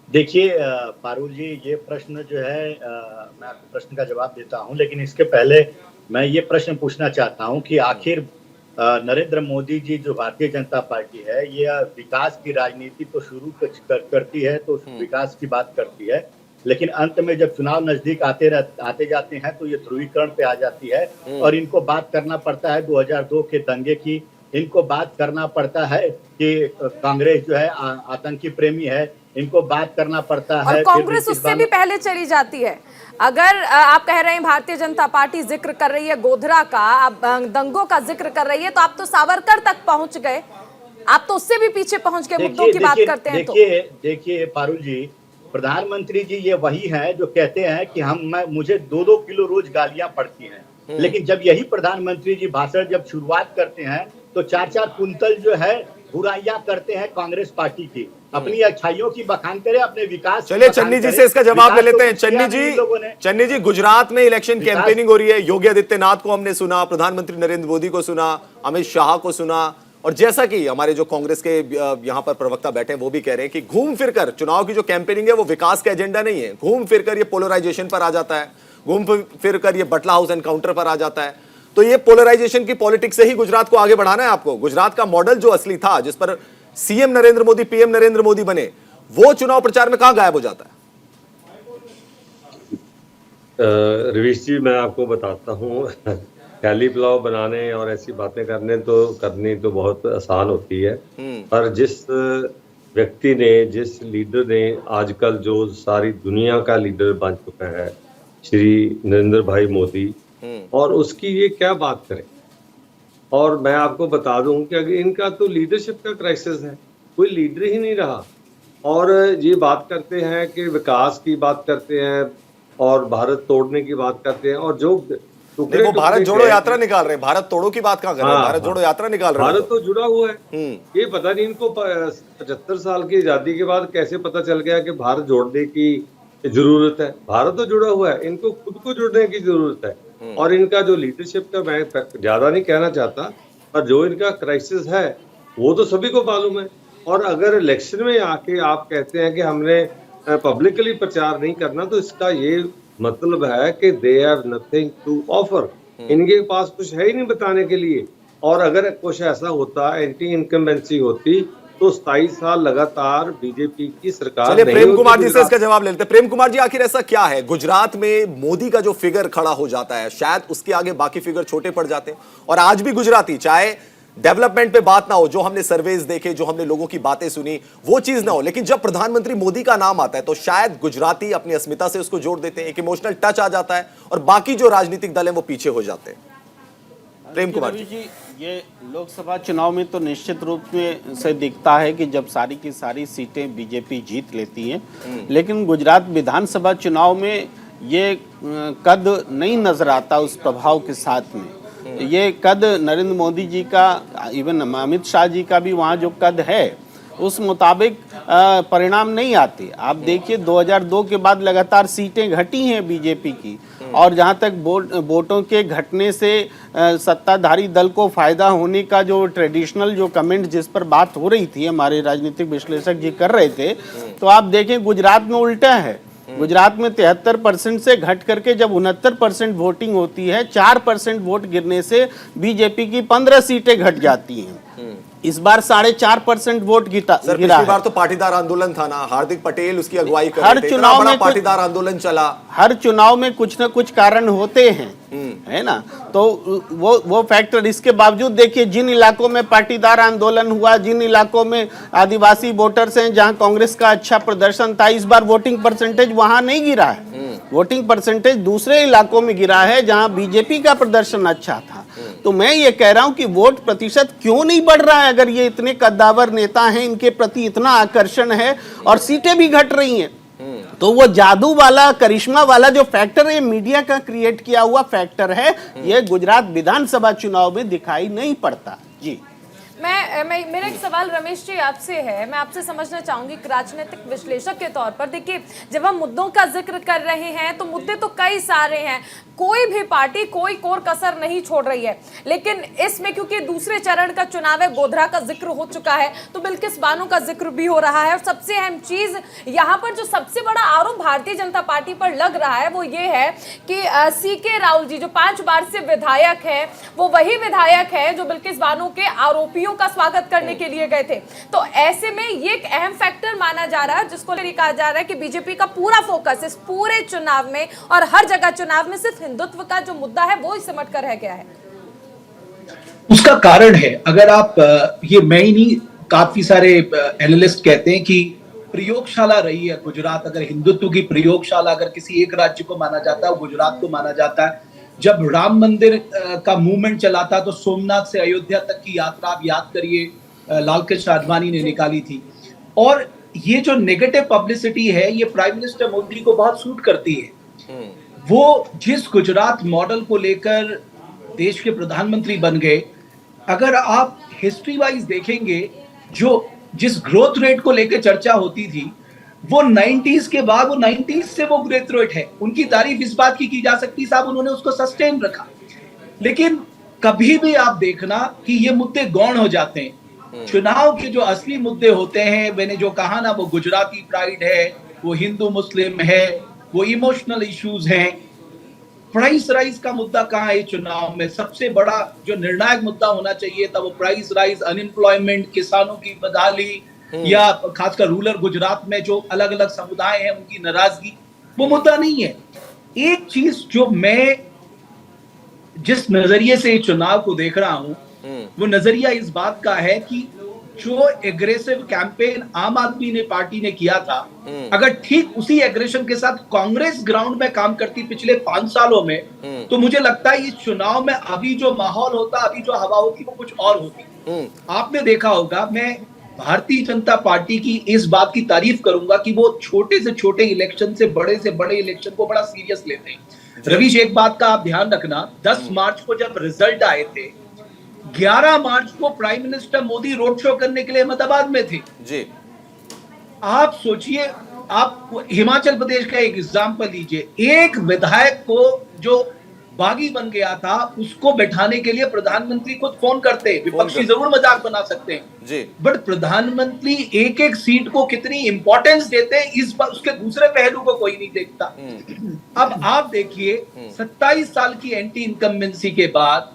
देखिए पारुल जी, ये प्रश्न जो है मैं आपके प्रश्न का जवाब देता हूं, लेकिन इसके पहले मैं ये प्रश्न पूछना चाहता हूं कि आखिर नरेंद्र मोदी जी जो भारतीय जनता पार्टी है, ये विकास की राजनीति तो शुरू करती है, तो विकास की बात करती है, लेकिन अंत में जब चुनाव नजदीक आते जाते हैं तो ये ध्रुवीकरण पे आ जाती है और इनको बात करना पड़ता है 2002 के दंगे की। इनको बात करना पड़ता है कि कांग्रेस जो है आतंकी प्रेमी है, इनको बात करना पड़ता है। और कांग्रेस उससे भी पहले चली जाती है। अगर आप कह रहे हैं भारतीय जनता पार्टी जिक्र कर रही है गोधरा का, आप दंगों का जिक्र कर रही है, तो आप तो सावरकर तक पहुंच गए, आप तो उससे भी पीछे पहुंच गए। मुद्दों की बात करते हैं तो देखिए पारुल जी, प्रधानमंत्री जी ये वही है जो कहते हैं कि मुझे 2-2 किलो रोज गालियां पड़ती हैं, लेकिन जब यही प्रधानमंत्री जी भाषण जब शुरुआत करते हैं तो 4-4 कुंतल जो है बुराइयां करते हैं कांग्रेस पार्टी की। अपनी अच्छाइयों की बखान करे, अपने विकास। चलिए चन्नी जी से इसका जवाब ले लेते हैं। चन्नी जी, गुजरात में इलेक्शन कैंपेनिंग हो रही है। योगी आदित्यनाथ को हमने सुना, प्रधानमंत्री नरेंद्र मोदी को सुना, अमित शाह को सुना, और जैसा कि हमारे जो कांग्रेस के यहाँ पर प्रवक्ता बैठे हैं वो भी कह रहे हैं कि घूम फिरकर चुनाव की जो कैंपेनिंग है वो विकास का एजेंडा नहीं है, घूम फिरकर ये पोलराइजेशन पर आ जाता है, घूम फिरकर ये बटला हाउस एनकाउंटर पर आ जाता है। तो ये पोलराइजेशन की पॉलिटिक्स से ही गुजरात को आगे बढ़ाना है आपको। गुजरात का मॉडल जो असली था, जिस पर सीएम नरेंद्र मोदी, पीएम नरेंद्र मोदी बने, वो चुनाव प्रचार में कहां गायब हो जाता है? रवीश जी, मैं आपको बताता हूं, खैली पुलाव बनाने और ऐसी बातें करनी तो बहुत आसान होती है, पर जिस व्यक्ति ने, जिस लीडर ने आजकल जो सारी दुनिया का लीडर बन चुका है, श्री नरेंद्र भाई मोदी, और उसकी ये क्या बात करें। और मैं आपको बता दूं कि अगर इनका तो लीडरशिप का क्राइसिस है, कोई लीडर ही नहीं रहा, और ये बात करते हैं कि विकास की बात करते हैं और भारत तोड़ने की बात करते हैं, और जो वो भारत जोड़ो यात्रा निकाल रहे हैं। भारत तोड़ो की बात कहां कर रहे हैं? भारत जोड़ो यात्रा निकाल रहे हैं। भारत तो जुड़ा हुआ है। ये पता नहीं इनको 75 साल की आजादी के बाद कैसे पता चल गया कि भारत जोड़ने की जरूरत है। भारत तो जुड़ा हुआ है, इनको खुद को जुड़ने की जरूरत है। और इनका जो लीडरशिप का, मैं ज्यादा नहीं कहना चाहता, पर जो इनका क्राइसिस है वो तो सभी को मालूम है। और अगर इलेक्शन में आके आप कहते हैं कि हमने पब्लिकली प्रचार नहीं करना, तो इसका ये मतलब है कि they have nothing to offer, इनके पास कुछ है ही नहीं बताने के लिए। और अगर कुछ ऐसा होता, एंटी इनकम्बेंसी होती, तो 27 साल लगातार बीजेपी की सरकार। चलिए प्रेम कुमार जी से इसका जवाब ले लेते हैं। प्रेम कुमार जी, आखिर ऐसा क्या है गुजरात में मोदी का जो फिगर खड़ा हो जाता है, शायद उसके आगे बाकी फिगर छोटे पड़ जाते हैं, और आज भी गुजराती, चाहे डेवलपमेंट पे बात ना हो, जो हमने सर्वेज देखे, जो हमने लोगों की बातें सुनी, वो चीज ना हो, लेकिन जब प्रधानमंत्री मोदी का नाम आता है तो शायद गुजराती अपनी अस्मिता से उसको जोड़ देते हैं, एक इमोशनल टच आ जाता है, और बाकी जो राजनीतिक दल है वो पीछे हो जाते हैं। प्रेम कुमार जी, ये लोकसभा चुनाव में तो निश्चित रूप से दिखता है कि जब सारी की सारी सीटें बीजेपी जीत लेती है, लेकिन गुजरात विधानसभा चुनाव में ये कद नहीं नजर आता उस प्रभाव के साथ में। ये कद नरेंद्र मोदी जी का, इवन अमित शाह जी का भी वहाँ जो कद है उस मुताबिक परिणाम नहीं आते। आप देखिए 2002 के बाद लगातार सीटें घटी हैं बीजेपी की, और जहाँ तक वोटों के घटने से सत्ताधारी दल को फायदा होने का जो ट्रेडिशनल जो कमेंट जिस पर बात हो रही थी, हमारे राजनीतिक विश्लेषक जी कर रहे थे, तो आप देखें गुजरात में उल्टा है। गुजरात में 73% से घट करके जब 69% वोटिंग होती है, 4% वोट गिरने से बीजेपी की 15 सीटें घट जाती हैं। इस बार 4.5% वोट गिरा पिछली बार तो पाटीदार आंदोलन था ना, हार्दिक पटेल उसकी अगुवाई कर हर रहे थे, चुनाव में पाटीदार आंदोलन चला। हर चुनाव में कुछ ना कुछ कारण होते हैं, है ना। तो वो फैक्टर, इसके बावजूद देखिए जिन इलाकों में पाटीदार आंदोलन हुआ, जिन इलाकों में आदिवासी वोटर्स हैं, जहां कांग्रेस का अच्छा प्रदर्शन था, इस बार वोटिंग परसेंटेज वहां नहीं गिरा है। वोटिंग परसेंटेज दूसरे इलाकों में गिरा है जहां बीजेपी का प्रदर्शन अच्छा था। तो मैं ये कह रहा हूं कि वोट प्रतिशत क्यों नहीं बढ़ रहा है, अगर ये इतने कद्दावर नेता हैं, इनके प्रति इतना आकर्षण है और सीटें भी घट रही हैं। तो वो जादू वाला, करिश्मा वाला जो फैक्टर है, मीडिया का क्रिएट किया हुआ फैक्टर है, ये गुजरात विधानसभा चुनाव में दिखाई नहीं पड़ता। जी मेरा एक सवाल रमेश जी आपसे है, मैं आपसे समझना चाहूंगी राजनीतिक विश्लेषक के तौर पर। देखिए, जब हम मुद्दों का जिक्र कर रहे हैं तो मुद्दे तो कई सारे हैं, कोई भी पार्टी कोई कोर कसर नहीं छोड़ रही है, लेकिन इसमें क्योंकि दूसरे चरण का चुनाव है, गोधरा का जिक्र हो चुका है, तो बिल्किस बानो का जिक्र भी हो रहा है। और सबसे अहम चीज यहाँ पर जो सबसे बड़ा आरोप भारतीय जनता पार्टी पर लग रहा है वो ये है कि CK राहुल जी जो 5 बार से विधायक है, वो वही विधायक है जो बिल्किस बानो के आरोपियों का स्वागत करने के लिए गए थे। तो ऐसे में ये एक अहम फैक्टर माना जा रहा है, जिसको कहा जा रहा है कि बीजेपी का पूरा फोकस इस पूरे चुनाव में और हर जगह चुनाव में सिर्फ हिंदुत्व का जो मुद्दा है वो ही सिमट कर रह गया है। उसका कारण है, अगर आप ये मैं ही नहीं, काफी सारे एनालिस्ट कहते हैं कि प्रयोगशाला रही है गुजरात। अगर हिंदुत्व की प्रयोगशाला अगर किसी एक राज्य को माना जाता है, वो गुजरात को माना जाता है। जब राम मंदिर का मूवमेंट चला था तो सोमनाथ से अयोध्या तक की यात्रा आप याद करिए, लाल कृष्ण आडवाणी ने निकाली थी। और ये जो नेगेटिव पब्लिसिटी है, ये प्राइम मिनिस्टर मोदी को बहुत सूट करती है। वो जिस गुजरात मॉडल को लेकर देश के प्रधानमंत्री बन गए, अगर आप हिस्ट्री वाइज देखेंगे, जिस ग्रोथ रेट को लेकर चर्चा होती थी, वो 90s के बाद, वो 90s से वो ग्रोथ रेट है। उनकी तारीफ इस बात की जा सकती है, साहब उन्होंने उसको सस्टेन रखा। लेकिन कभी भी आप देखना कि ये मुद्दे गौण हो जाते हैं। चुनाव के जो असली मुद्दे होते हैं, मैंने जो कहा ना, वो गुजराती प्राइड है, वो हिंदू मुस्लिम है, वो इमोशनल इश्यूज हैं। प्राइस राइज का मुद्दा कहाँ है चुनाव में? सबसे बड़ा जो निर्णायक मुद्दा होना चाहिए था वो प्राइस राइज, अनएम्प्लॉयमेंट, किसानों की बदहाली, या खासकर रूरल गुजरात में जो अलग अलग समुदाय हैं उनकी नाराजगी, वो मुद्दा नहीं है। एक चीज जो मैं जिस नजरिए से चुनाव को देख रहा हूं, वो नजरिया इस बात का है कि जो एग्रेसिव कैंपेन आम आदमी ने पार्टी ने किया था, अगर ठीक उसी एग्रेशन के साथ कांग्रेस ग्राउंड में काम करती पिछले 5 सालों में, तो मुझे लगता है इस चुनाव में अभी जो माहौल होता, अभी जो हवा होती, वो कुछ और होती। आपने देखा होगा, मैं भारतीय जनता पार्टी की इस बात की तारीफ करूंगा कि वो छोटे से छोटे इलेक्शन से बड़े इलेक्शन को बड़ा सीरियस लेते हैं। रवीश, एक बात का आप ध्यान रखना, 10 मार्च को जब रिजल्ट आए थे, 11 मार्च को prime minister Modi road show करने के लिए अहमदाबाद में थे जी। आप सोचिए, आप हिमाचल प्रदेश का एक एग्जाम्पल लीजिए, एक विधायक को जो बागी बन गया था, उसको बैठाने के लिए प्रधानमंत्री खुद फोन करते हैं। विपक्षी जरूर मजाक बना सकते हैं जी, बट प्रधानमंत्री एक एक सीट को कितनी इंपॉर्टेंस देते हैं, इस बार उसके दूसरे पहलू को कोई नहीं देखता। अब आप देखिए, 27 साल की एंटी इनकम्बेंसी के बाद,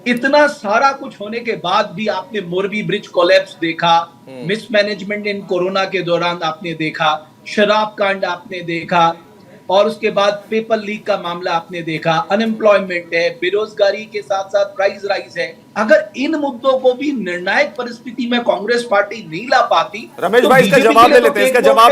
इतना सारा कुछ होने के बाद भी आपने मोरबी ब्रिज कोलैप्स देखा, मिसमैनेजमेंट इन कोरोना के दौरान आपने देखा, शराब कांड आपने देखा, और उसके बाद पेपर लीक का मामला आपने देखा, अनएम्प्लॉयमेंट है, बेरोजगारी के साथ साथ प्राइस राइज है। अगर इन मुद्दों को भी निर्णायक परिस्थिति में कांग्रेस पार्टी नहीं ला पाती, रमेश तो भाई इसका जवाब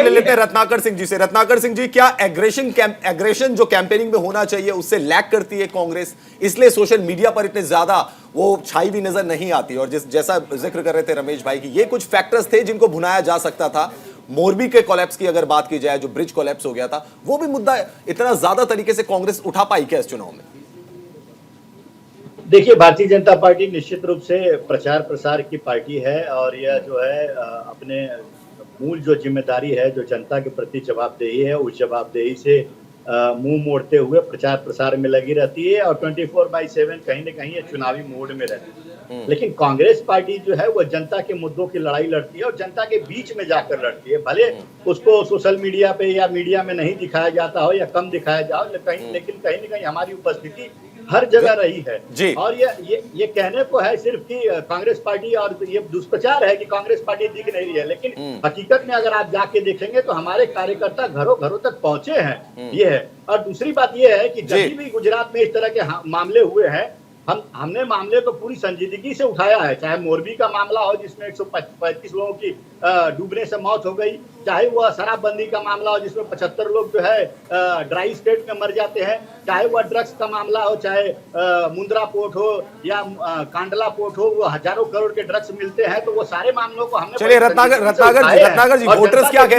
ले लेते हैं, रत्नाकर सिंह जी से। रत्नाकर सिंह जी, क्या एग्रेशन जो कैंपेनिंग में होना चाहिए उससे लैक करती है कांग्रेस, इसलिए सोशल मीडिया पर इतने ज्यादा वो छाई भी नजर नहीं आती? और जैसा जिक्र कर रहे थे रमेश भाई की, ये कुछ फैक्टर्स थे जिनको भुनाया जा सकता था। मोरबी के कोलैप्स की अगर बात की जाए, जो ब्रिज कोलैप्स हो गया था, वो भी मुद्दा इतना ज्यादा तरीके से कांग्रेस उठा पाई क्या इस चुनाव में? देखिए, भारतीय जनता पार्टी निश्चित रूप से प्रचार प्रसार की पार्टी है और यह जो है अपने मूल जो जिम्मेदारी है, जो जनता के प्रति जवाबदेही है, उस जवाबदेही से मुंह मोड़ते हुए प्रचार प्रसार में लगी रहती है और 24/7 कहीं न कहीं ये चुनावी मोड में रहती है। लेकिन कांग्रेस पार्टी जो है वो जनता के मुद्दों की लड़ाई लड़ती है और जनता के बीच में जाकर लड़ती है। भले उसको सोशल मीडिया पे या मीडिया में नहीं दिखाया जाता हो या कम दिखाया जाओ, लेकिन कहीं न कहीं हमारी उपस्थिति हर जगह रही है जी। और ये कहने को है सिर्फ कि कांग्रेस पार्टी, और ये दुष्प्रचार है कि कांग्रेस पार्टी दिख नहीं रही है, लेकिन हकीकत में अगर आप जाके देखेंगे तो हमारे कार्यकर्ता घरों घरों तक पहुंचे हैं, ये है। और दूसरी बात ये है कि जब भी गुजरात में इस तरह के मामले हुए हैं, हमने मामले को पूरी संजीदगी से उठाया है। चाहे मोरबी का मामला हो जिसमें 135 लोगों की डूबने से मौत हो गई, चाहे वो शराबबंदी का मामला हो जिसमें 75 लोग जो है ड्राई स्टेट में मर जाते हैं, चाहे वह ड्रग्स का मामला हो, चाहे मुंद्रा पोर्ट हो या कांडला पोर्ट हो, वो हजारों करोड़ के ड्रग्स मिलते हैं। तो वो सारे मामलों को हमने चलिए रत्नाकर जी वोटर्स क्या कह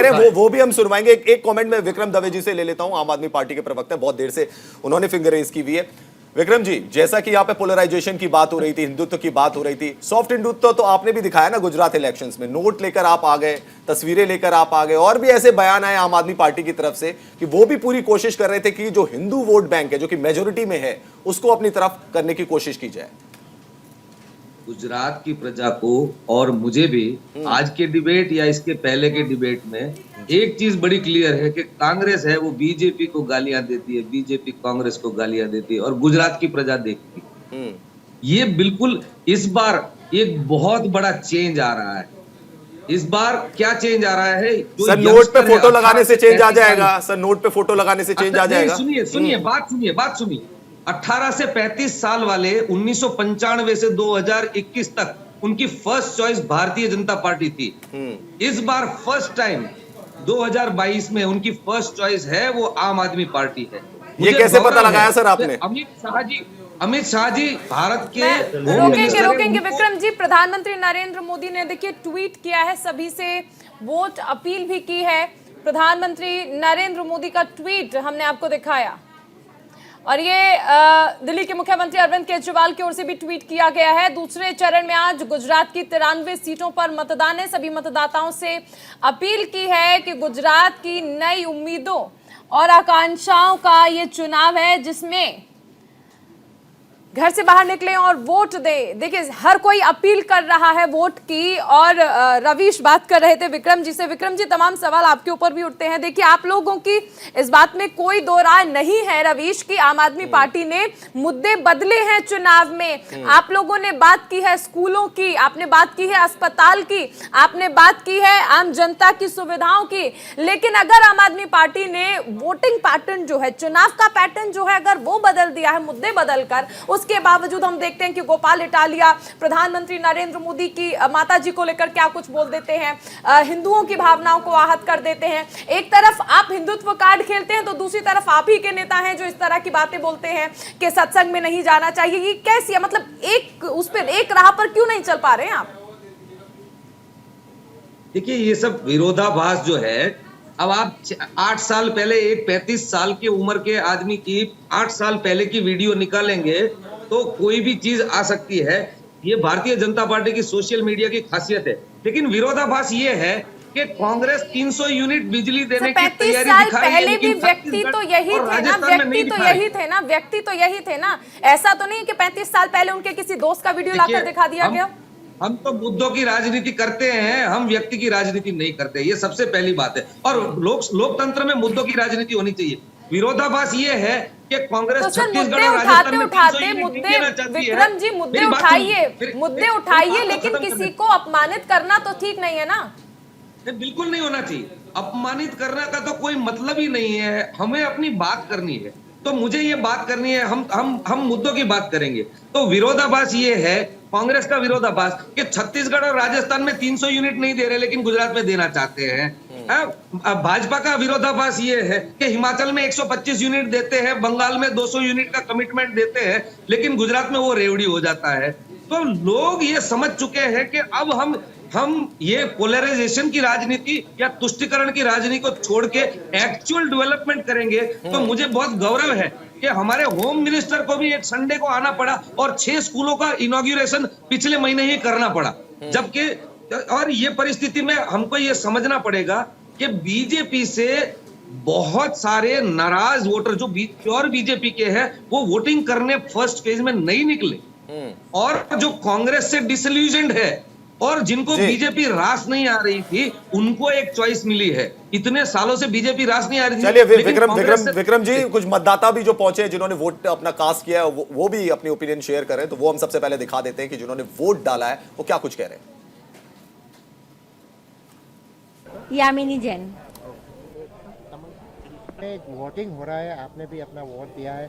रहे हैं वो भी हम सुनवाएंगे। एक कमेंट में विक्रम दवे जी से ले लेता हूं, आम आदमी पार्टी के प्रवक्ता, बहुत देर से उन्होंने फिंगर रेज की हुई है। विक्रम जी, जैसा कि यहाँ पे पोलराइजेशन की बात हो रही थी, हिंदुत्व की बात हो रही थी, सॉफ्ट हिंदुत्व तो आपने भी दिखाया ना गुजरात इलेक्शंस में, नोट लेकर आप आ गए, तस्वीरें लेकर आप आ गए, और भी ऐसे बयान आए आम आदमी पार्टी की तरफ से कि वो भी पूरी कोशिश कर रहे थे कि जो हिंदू वोट बैंक है, जो कि मेजोरिटी में है, उसको अपनी तरफ करने की कोशिश की जाए। गुजरात की प्रजा को और मुझे भी आज के डिबेट या इसके पहले के डिबेट में एक चीज बड़ी क्लियर है कि कांग्रेस है वो बीजेपी को गालियां देती है, बीजेपी कांग्रेस को गालियां देती है और गुजरात की प्रजा देखती है। ये बिल्कुल इस बार एक बहुत बड़ा चेंज आ रहा है। इस बार क्या चेंज आ रहा है? सर नोट पे फोटो लगाने से चेंज आ जाएगा? सर नोट पे फोटो लगाने से चेंज आ जाएगा? सुनिए बात सुनिए। 18 से 35 साल वाले 1995 से 2021 तक उनकी first choice Bharatiya Janata party थी। इस बार फर्स्ट टाइम 2022 में उनकी फर्स्ट चॉइस है वो आम आदमी पार्टी है। ये कैसे पता लगाया सर आपने? अमित शाह जी भारत के रोकेंगे विक्रम जी। प्रधानमंत्री नरेंद्र मोदी ने देखिए ट्वीट किया है, सभी से वोट अपील भी की है। प्रधानमंत्री नरेंद्र मोदी का ट्वीट हमने आपको दिखाया और ये दिल्ली के मुख्यमंत्री अरविंद केजरीवाल की ओर से भी ट्वीट किया गया है। दूसरे चरण में आज गुजरात की 93 सीटों पर मतदान है। सभी मतदाताओं से अपील की है कि गुजरात की नई उम्मीदों और आकांक्षाओं का ये चुनाव है जिसमें घर से बाहर निकले और वोट दें। देखिए हर कोई अपील कर रहा है वोट की। और रवीश बात कर रहे थे विक्रम जी से। विक्रम जी तमाम सवाल आपके ऊपर भी उठते हैं। देखिए आप लोगों की इस बात में कोई दो राय नहीं है रवीश की आम आदमी पार्टी ने मुद्दे बदले हैं चुनाव में। आप लोगों ने बात की है स्कूलों की, आपने बात की है अस्पताल की, आपने बात की है आम जनता की सुविधाओं की। लेकिन अगर आम आदमी पार्टी ने वोटिंग पैटर्न जो है, चुनाव का पैटर्न जो है, अगर वो बदल दिया है मुद्दे बदलकर, उसके बावजूद हम देखते हैं कि गोपाल इटालिया प्रधानमंत्री नरेंद्र मोदी की माता जी को लेकर क्या कुछ बोल देते हैं, हिंदुओं की भावनाओं को आहत कर देते हैं। एक तरफ आप हिंदुत्व कार्ड खेलते हैं तो दूसरी तरफ आप ही के नेता हैं जो इस तरह की बातें बोलते हैं कि सत्संग में नहीं जाना चाहिए। ये कैसी है, मतलब एक उस पर एक राह पर क्यों नहीं चल पा रहे हैं आप? देखिए ये सब विरोधाभास जो है, अब आप 8 साल पहले एक 35 साल की उम्र के आदमी की 8 साल पहले की वीडियो निकालेंगे तो कोई भी चीज आ सकती है। ये भारतीय जनता पार्टी की सोशल मीडिया की खासियत है। लेकिन विरोधाभास ये है कि कांग्रेस 300 यूनिट बिजली देने की तैयारी दिखाई है, लेकिन व्यक्ति तो यही थे ना, व्यक्ति तो यही थे ना। ऐसा तो नहीं कि 35 साल पहले उनके किसी दोस्त का वीडियो लाकर दिखा दिया गया। हम तो मुद्दों की राजनीति करते हैं, हम व्यक्ति की राजनीति नहीं करते, ये सबसे पहली बात है। और लोकतंत्र में मुद्दों की राजनीति होनी चाहिए। विरोधाभास ये है कि कांग्रेस तो छत्तीसगढ़ और राजस्थान में विक्रम जी मुद्दे उठाइए लेकिन किसी को अपमानित करना तो ठीक नहीं है ना। बिल्कुल नहीं होना चाहिए। अपमानित करने का तो कोई मतलब ही नहीं है। हमें अपनी बात करनी है, तो मुझे ये बात करनी है, हम मुद्दों की बात करेंगे। तो विरोधाभास ये है, कांग्रेस का विरोधाभास कि छत्तीसगढ़ और राजस्थान में 300 यूनिट नहीं दे रहे लेकिन गुजरात में देना चाहते हैं। भाजपा का विरोधाभास ये है कि हिमाचल में 125 यूनिट देते हैं, बंगाल में 200 यूनिट का कमिटमेंट देते हैं, लेकिन गुजरात में वो रेवड़ी हो जाता है। तो लोग ये समझ चुके हैं कि अब हम हम ये पोलराइजेशन की राजनीति या तुष्टिकरण की राजनीति को छोड़ के एक्चुअल डेवलपमेंट करेंगे तो मुझे बहुत गौरव है कि हमारे होम मिनिस्टर को भी एक संडे को आना पड़ा और 6 स्कूलों का इनॉग्रेशन पिछले महीने ही करना पड़ा। जबकि और ये परिस्थिति में हमको ये समझना पड़ेगा कि बीजेपी से बहुत सारे नाराज वोटर जो प्योर बीजेपी के हैं वो वोटिंग करने फर्स्ट फेज में नहीं निकले, और जो कांग्रेस से डिसल्यूजन्ड है और जिनको बीजेपी रास नहीं आ रही थी उनको एक चॉइस मिली है। इतने सालों से बीजेपी रास नहीं आ रही थी। चलिए विक्रम जी, कुछ मतदाता भी जो पहुंचे जिन्होंने वोट अपना कास्ट किया है वो भी अपनी ओपिनियन शेयर करें, तो वो हम सबसे पहले दिखा देते हैं कि जिन्होंने वोट डाला है वो क्या कुछ कह रहे हैं। यामिनी जैन। वोटिंग हो रहा है, आपने भी अपना वोट दिया है,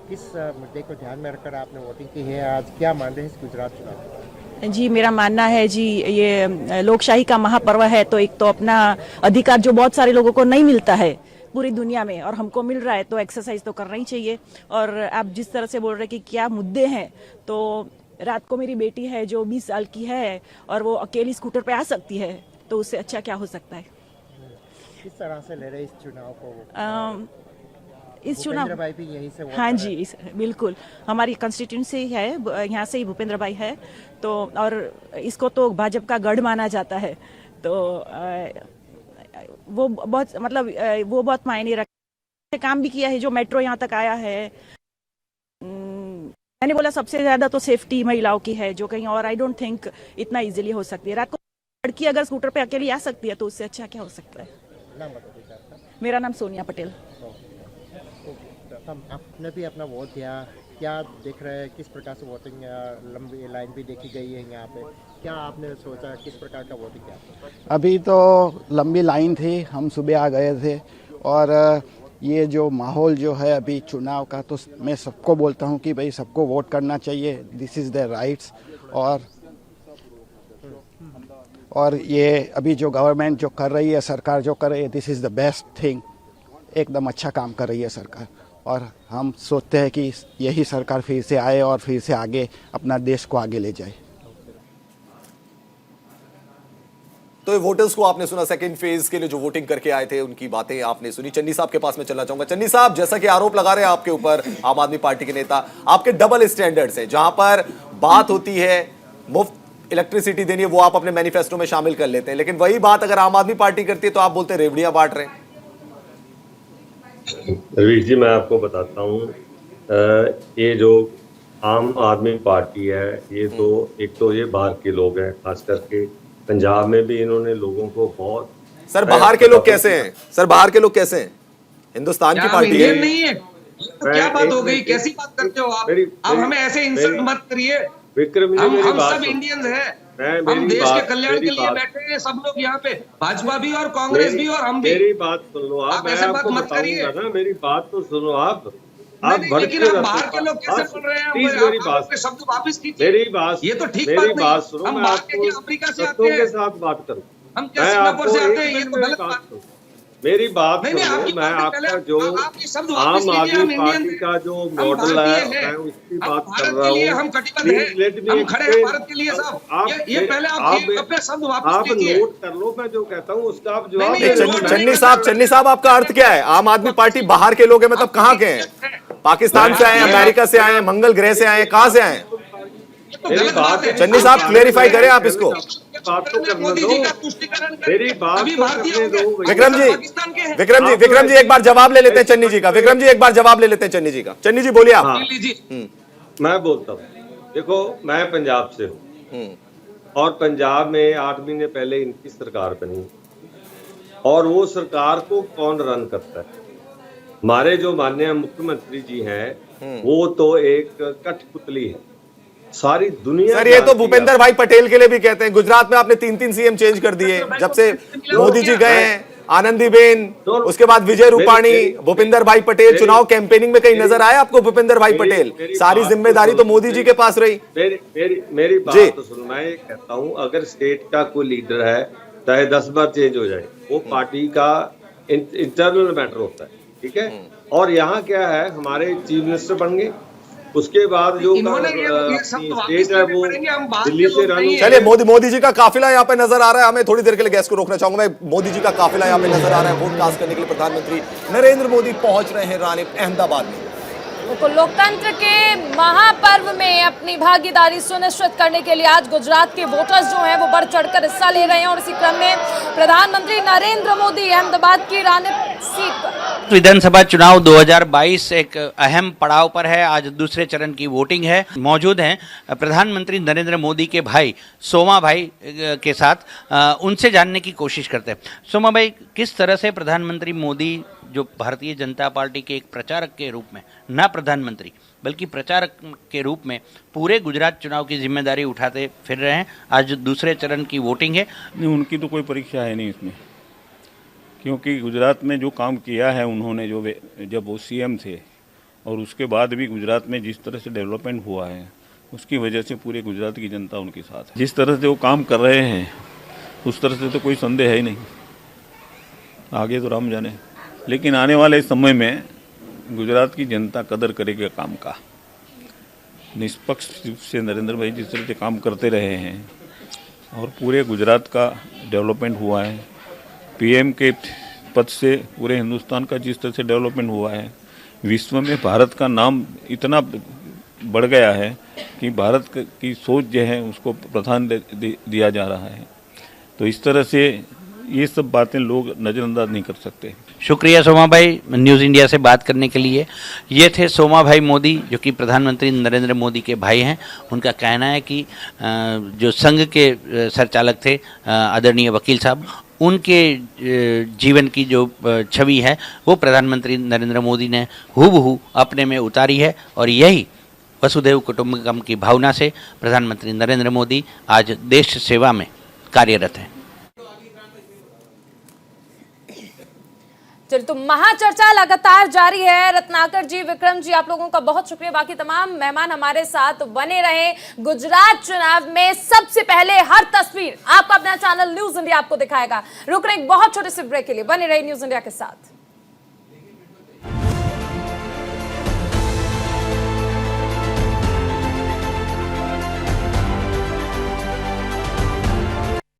किस मुद्दे को ध्यान में रखकर आपने वोटिंग की है, आज क्या मान रहे हैं इस गुजरात चुनाव? जी मेरा मानना है जी, ये लोकशाही का महापर्व है, तो एक तो अपना अधिकार जो बहुत सारे लोगों को नहीं मिलता है पूरी दुनिया में और हमको मिल रहा है, तो एक्सरसाइज तो करना ही चाहिए। और आप जिस तरह से बोल रहे हैं कि क्या मुद्दे हैं, तो रात को मेरी बेटी है जो 20 साल की है और वो अकेली स्कूटर पे आ सकती है, तो उससे अच्छा क्या हो सकता है। किस तरह से ले रहे इस चुनाव को? इस चुनाव भाई भी यहीं से हाँ जी बिल्कुल, हमारी कंस्टिट्यूंसी है, यहाँ से ही भूपेंद्र भाई है, तो और इसको तो भाजपा का गढ़ माना जाता है, तो वो बहुत मतलब वो बहुत मायने रखते, काम भी किया है, जो मेट्रो यहाँ तक आया है। मैंने बोला सबसे ज्यादा तो सेफ्टी महिलाओं की है, जो कहीं और आई डोंट थिंक इतना इजीली हो सकती है। रात को लड़की अगर स्कूटर पे अकेली आ सकती है तो उससे अच्छा क्या हो सकता है। मेरा नाम सोनिया पटेल। आपने भी अपना वोट दिया, क्या देख रहे हैं, किस प्रकार से वोटिंग, लंबी लाइन भी देखी गई है यहाँ पे, क्या आपने सोचा किस प्रकार का वोटिंग किया? अभी तो लंबी लाइन थी, हम सुबह आ गए थे, और ये जो माहौल जो है अभी चुनाव का, तो मैं सबको बोलता हूँ कि भाई सबको वोट करना चाहिए, दिस इज़ देयर राइट्स। और ये अभी जो गवर्नमेंट जो कर रही है, सरकार जो कर रही है, this is the best thing, एकदम अच्छा काम कर रही है सरकार, और हम सोचते हैं कि यही सरकार फिर से आए और फिर से आगे अपना देश को आगे ले जाए। तो वोटर्स को आपने सुना, सेकंड फेज के लिए जो वोटिंग करके आए थे उनकी बातें आपने सुनी। चन्नी साहब के पास में चलना चाहूंगा। चन्नी साहब, जैसा कि आरोप लगा रहे हैं आपके ऊपर आम आदमी पार्टी के नेता, आपके डबल स्टैंडर्ड्स हैं, जहां पर बात होती है मुफ्त इलेक्ट्रिसिटी देनी है, वो आप अपने मैनिफेस्टो में शामिल कर लेते हैं, लेकिन वही बात अगर आम आदमी पार्टी करती है तो आप बोलते हैं रेवड़ियां बांट रहे हैं। रवीश जी, मैं आपको बताता हूँ, ये जो आम आदमी पार्टी है, ये तो एक तो ये बाहर के लोग हैं, खास करके पंजाब में भी इन्होंने लोगों को बहुत। सर बाहर के लोग कैसे हैं? सर बाहर के लोग कैसे हैं? हिंदुस्तान की पार्टी है। नहीं है तो क्या बात हो गई, कैसी बात करते हो आप? अब हमें ऐसे इंसल्ट मत करिए। विक्रम, हम सब इंडियंस हैं, हम देश के कल्याण के लिए बैठे हैं सब लोग यहाँ पे, भाजपा भी और कांग्रेस भी और हम भी। मेरी बात सुन लो आप, ऐसे बात मत करिए ना, मेरी बात तो सुनो आप। लेकिन आप बाहर के लोग कैसे बोल रहे हैं? मेरी बात शब्द वापस कीजिए। मेरी बात, ये तो ठीक मेरी बात बात सुनो, हम मैं आपको अफ्रीका से आते के हैं, साथ बात करूं, हम क्या सिंगापुर से आते हैं, ये तो गलत बात है। मेरी बात नहीं, सुनो, मैं आपका जो आम आदमी पार्टी का जो मॉडल है मैं उसकी बात कर रहा हूँ। हम कटिबद्ध हैं, हम खड़े हैं भारत के लिए साहब। ये पहले आप अपने शब्द वापस कीजिए। नोट कर लो, मैं जो कहता हूँ उसका आप जवाब। चन्नी साहब, आपका अर्थ क्या है? आम आदमी पार्टी बाहर के लोग हैं, मतलब कहाँ के हैं? पाकिस्तान से आए हैं, अमेरिका से आए हैं, मंगल ग्रह से आए हैं, कहाँ से आए हैं? चन्नी साहब क्लेरिफाई करें आप इसको। बात तो करने दो, मेरी बात तो करने दो। विक्रम जी एक बार जवाब ले लेते हैं चन्नी जी का। विक्रम जी एक बार जवाब ले लेते हैं चन्नी जी का। चन्नी जी बोलिए आप। मैं बोलता हूँ, देखो मैं पंजाब से हूँ और पंजाब में 8 महीने पहले इनकी सरकार बनी, और वो सरकार को कौन रन करता है? हमारे जो माननीय मुख्यमंत्री जी हैं वो तो एक कठपुतली है, सारी दुनिया। सर ये तो भूपेंद्र भाई पटेल के लिए भी कहते हैं। गुजरात में आपने 3 सीएम चेंज कर दिए जब से मोदी जी गए हैं, आनंदीबेन, उसके बाद विजय रूपाणी, भूपेंद्र भाई पटेल। चुनाव कैंपेनिंग में कहीं नजर आया आपको भूपेंद्र भाई पटेल? सारी जिम्मेदारी तो मोदी जी के पास रही। मेरी बात तो सुनो, मैं ये कहता हूँ अगर स्टेट का कोई लीडर है चाहे 10 बार चेंज हो जाए, वो पार्टी का इंटरनल मैटर होता है, ठीक है। और यहाँ क्या है, हमारे चीफ मिनिस्टर बन गए, उसके बाद जो इन्होंने ये शब्द वापस स्टेट है लेने वो पड़ेंगे, हम बात दिल्ली के से लोग रन नहीं हैं। चलिए मोदी जी का काफिला यहाँ पे नजर आ रहा है। हमें थोड़ी देर के लिए गैस को रोकना चाहूंगा मैं। मोदी जी का काफिला यहाँ पे नजर आ रहा है। वोट कास्ट करने के लिए प्रधानमंत्री नरेंद्र मोदी पहुंच रहे हैं रानी अहमदाबाद में। तो लोकतंत्र के महापर्व में अपनी भागीदारी सुनिश्चित करने के लिए आज गुजरात के वोटर्स जो हैं वो बढ़ चढ़कर हिस्सा ले रहे हैं और इसी क्रम में प्रधानमंत्री नरेंद्र मोदी अहमदाबाद की रानी सीट पर विधानसभा चुनाव 2022 एक अहम पड़ाव पर है। आज दूसरे चरण की वोटिंग है। मौजूद हैं प्रधानमंत्री नरेंद्र मोदी के भाई सोमा भाई के साथ, उनसे जानने की कोशिश करते हैं। सोमा भाई, किस तरह से प्रधानमंत्री मोदी जो भारतीय जनता पार्टी के एक प्रचारक के रूप में, ना प्रधानमंत्री बल्कि प्रचारक के रूप में पूरे गुजरात चुनाव की जिम्मेदारी उठाते फिर रहे हैं, आज दूसरे चरण की वोटिंग है। नहीं, उनकी तो कोई परीक्षा है नहीं इसमें, क्योंकि गुजरात में जो काम किया है उन्होंने, जब वो सीएम थे और उसके बाद भी गुजरात में जिस तरह से डेवलपमेंट हुआ है उसकी वजह से पूरे गुजरात की जनता उनके साथ है। जिस तरह से वो काम कर रहे हैं उस तरह से तो कोई संदेह है ही नहीं। आगे तो राम जाने, लेकिन आने वाले समय में गुजरात की जनता कदर करेगी काम का। निष्पक्ष रूप से नरेंद्र भाई जिस तरह से काम करते रहे हैं और पूरे गुजरात का डेवलपमेंट हुआ है, पीएम के पद से पूरे हिंदुस्तान का जिस तरह से डेवलपमेंट हुआ है, विश्व में भारत का नाम इतना बढ़ गया है कि भारत की सोच जो है उसको प्राधान्य दिया जा रहा है। तो इस तरह से ये सब बातें लोग नज़रअंदाज नहीं कर सकते। शुक्रिया सोमा भाई न्यूज़ इंडिया से बात करने के लिए। ये थे सोमा भाई मोदी जो कि प्रधानमंत्री नरेंद्र मोदी के भाई हैं। उनका कहना है कि जो संघ के संचालक थे आदरणीय वकील साहब, उनके जीवन की जो छवि है वो प्रधानमंत्री नरेंद्र मोदी ने हूबहू अपने में उतारी है और यही वसुधैव कुटुंबकम की भावना से प्रधानमंत्री नरेंद्र मोदी आज देश सेवा में कार्यरत हैं। चलिए, तो महाचर्चा लगातार जारी है। रत्नाकर जी, विक्रम जी, आप लोगों का बहुत शुक्रिया। बाकी तमाम मेहमान हमारे साथ बने रहे। गुजरात चुनाव में सबसे पहले हर तस्वीर आपका अपना चैनल न्यूज इंडिया आपको दिखाएगा। रुक रहे एक बहुत छोटे से ब्रेक के लिए। बने रहे न्यूज इंडिया के साथ।